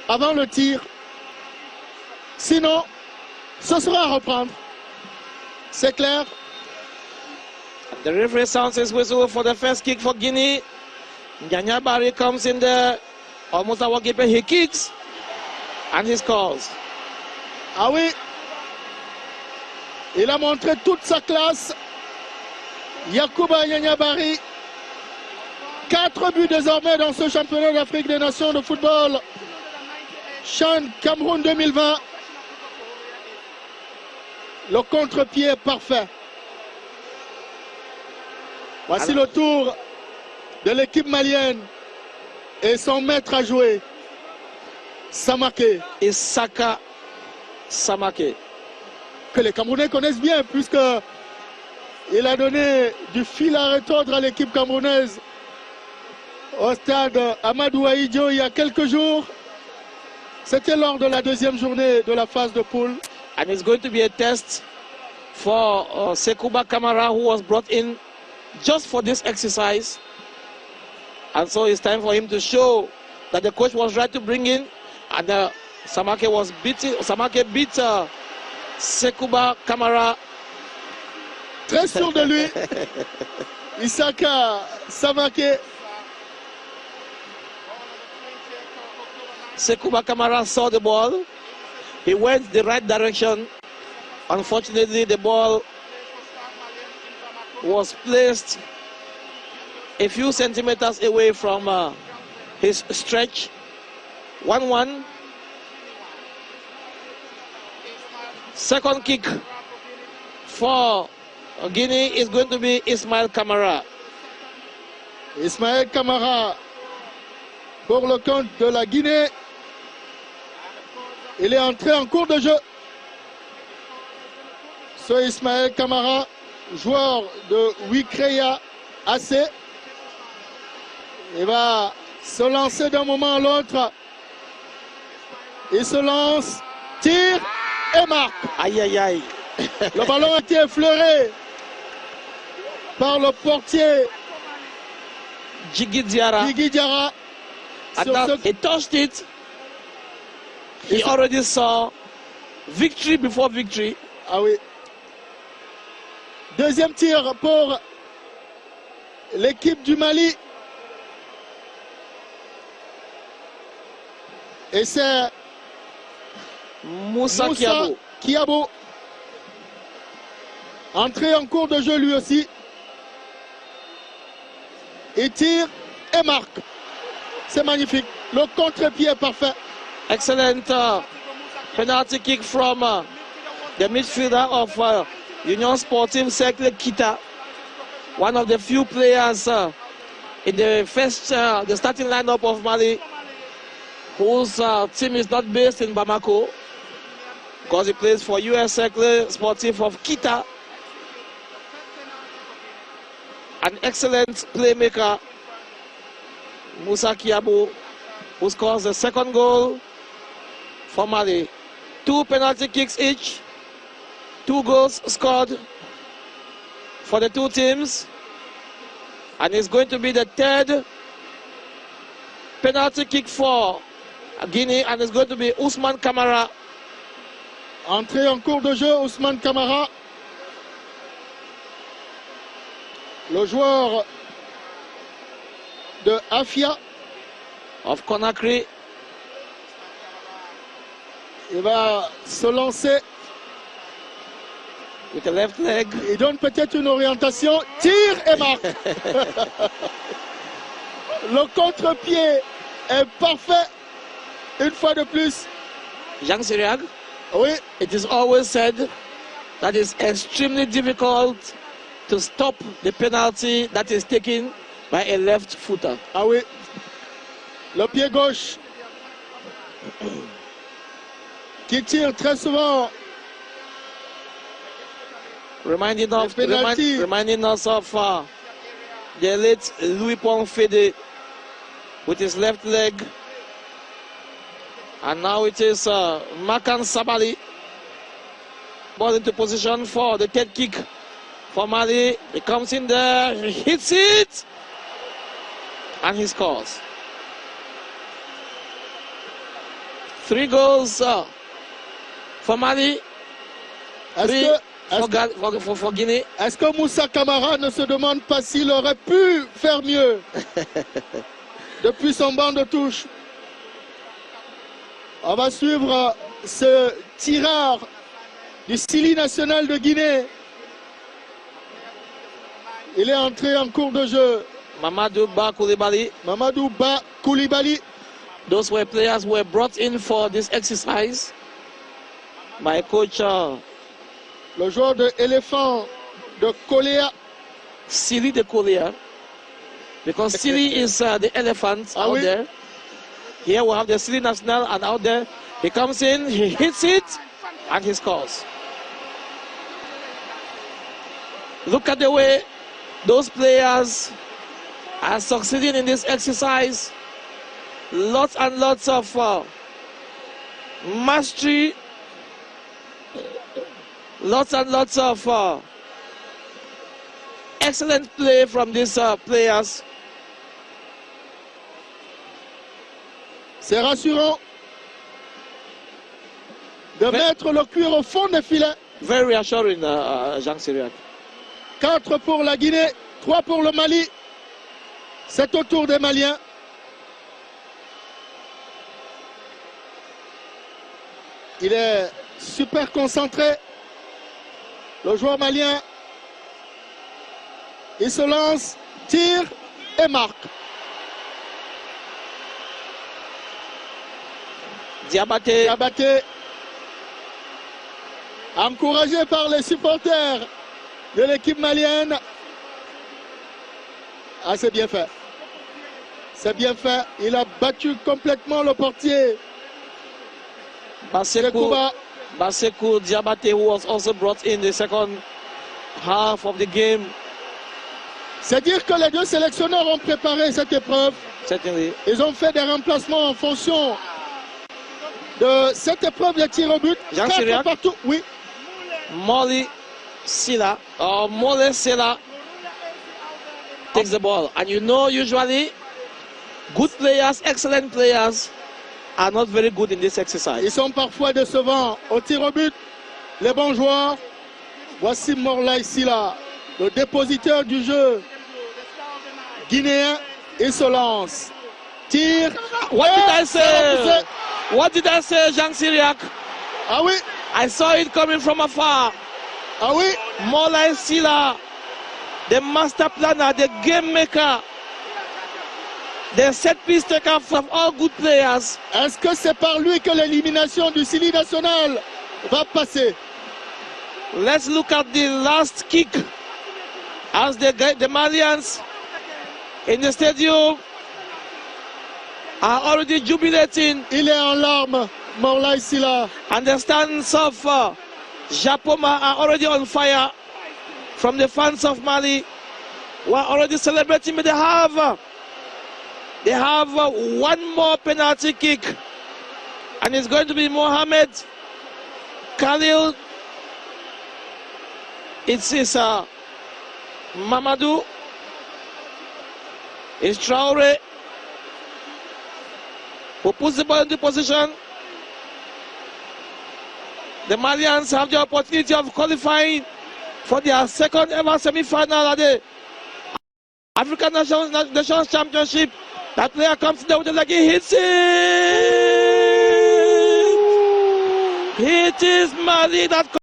avant le tir. Sinon, ce sera à reprendre. C'est clair. The referee sounds his whistle for the first kick for Guinea. Ganya Barry comes in there. Almost our keeper, he kicks. And he scores. Ah oui. Il a montré toute sa classe. Yacouba Yanyabari. 4 buts désormais dans ce championnat d'Afrique des Nations de football. CHAN Cameroun 2020. Le contre-pied parfait. Voici le tour de l'équipe malienne et son maître à jouer, Samaké. Isaka Samaké. Que les Camerounais connaissent bien puisque il a donné du fil à retordre à l'équipe camerounaise au stade Amadou Ahidjo il y a quelques jours. C'était lors de la deuxième journée de la phase de poule. And it's going to be a test for Sekouba Kamara, who was brought in just for this exercise. And so it's time for him to show that the coach was right to bring in. And Samake beat Sekouba Kamara. Très sûr de lui. Isaka Samaké. Sekouba Kamara saw the ball. He went the right direction. Unfortunately, the ball was placed a few centimeters away from his stretch. 1-1. Second kick for Guinea is going to be Ismaël Kamara. Ismaël Kamara pour le compte de la Guinée. Il est entré en cours de jeu. Ce Ismaël Kamara, joueur de Wikreya AC, il va se lancer d'un moment à l'autre. Il se lance, tire et marque. Aïe aïe aïe. Le ballon a été effleuré par le portier Djigui Diarra. He touched it. He already saw victory before victory. Ah oui. Deuxième tir pour l'équipe du Mali. Et c'est Moussa Kiabo. Entré en cours de jeu lui aussi. Il tire et marque. C'est magnifique. Le contre-pied est parfait. Excellent penalty kick from the midfielder of Union Sportive Cercle Kita. One of the few players in the starting lineup of Mali whose team is not based in Bamako because he plays for US Cercle Sportif of Kita. An excellent playmaker, Moussa Kiabo, who scores the second goal for Mali. 2 penalty kicks each, 2 goals scored for the two teams, and it's going to be the third penalty kick for Guinea, and it's going to be Ousmane Kamara. Entrée en cours de jeu, Ousmane Kamara. Le joueur de Afia of Conakry. Il va se lancer with the left leg. Il donne peut-être une orientation. Tire et marque. Le contre-pied est parfait. Une fois de plus. Jean Siriag. Oui. It is always said that it's extremely difficult to stop the penalty that is taken by a left footer. Ah oui. Le pied gauche qui tire très souvent. Reminding us of the late Louis Ponfede with his left leg. And now it is Makan Sabali. Ball into position for the third kick for Mali. He comes in there, he hits it, and he scores. 3 goals for Mali. For Guinea. Est-ce que Moussa Camara ne se demande pas s'il aurait pu faire mieux depuis son banc de touche? On va suivre ce tireur du Sili national de Guinée. Il est entré en cours de jeu. Mamadou Ba Koulibaly. Mamadou Ba Koulibaly. Those were players who were brought in for this exercise by coach le joueur de éléphant de Koléa. Sili de Koléa. Because Sili is the elephant out there. Here we have the Sili National, and out there he comes in, he hits it, and he scores. Look at the way those players are succeeding in this exercise. Lots and lots of mastery. Lots and lots of excellent play from these players. C'est rassurant de mettre le cuir au fond des filets. Very reassuring, Jean Syriac. 4 pour la Guinée, 3 pour le Mali. C'est au tour des Maliens. Il est super concentré. Le joueur malien, il se lance, tire et marque. Diabaté, encouragé par les supporters de l'équipe malienne. Ah, c'est bien fait. C'est bien fait. Il a battu complètement le portier. Basekou Diabaté, who was also brought in the second half of the game. C'est dire que les deux sélectionneurs ont préparé cette épreuve. Certainly. Ils ont fait des remplacements en fonction de cette épreuve de tir au but. Jean Syriac. Partout. Oui. Mole Sela takes the ball. And you know, usually, good players, excellent players, are not very good in this exercise. Ils sont parfois décevants au tir au but. Les bons joueurs. Voici Morlaï Sila, le dépositeur du jeu guinéen. Il se lance. Tire. What did I say? What did I say, Jean Syriac? Ah oui. I saw it coming from afar. Ah oui. Morlaï Sila, the master planner, the game maker, the set piece taker from all good players. Est-ce que c'est par lui que l'élimination du Sili national va passer? Let's look at the last kick as the Malians in the stadium are already jubilating. Il est en larmes, Morlaï Sila. And the stands of Japoma are already on fire from the fans of Mali who are already celebrating, but they have one more penalty kick, and it's going to be Mohamed Khalil. It's Mamadou. It's Traore who puts the ball into position. The Malians have the opportunity of qualifying for their second ever semi-final at the African Nations Championship. That player comes in there with the leg, he hits it! It is Mali that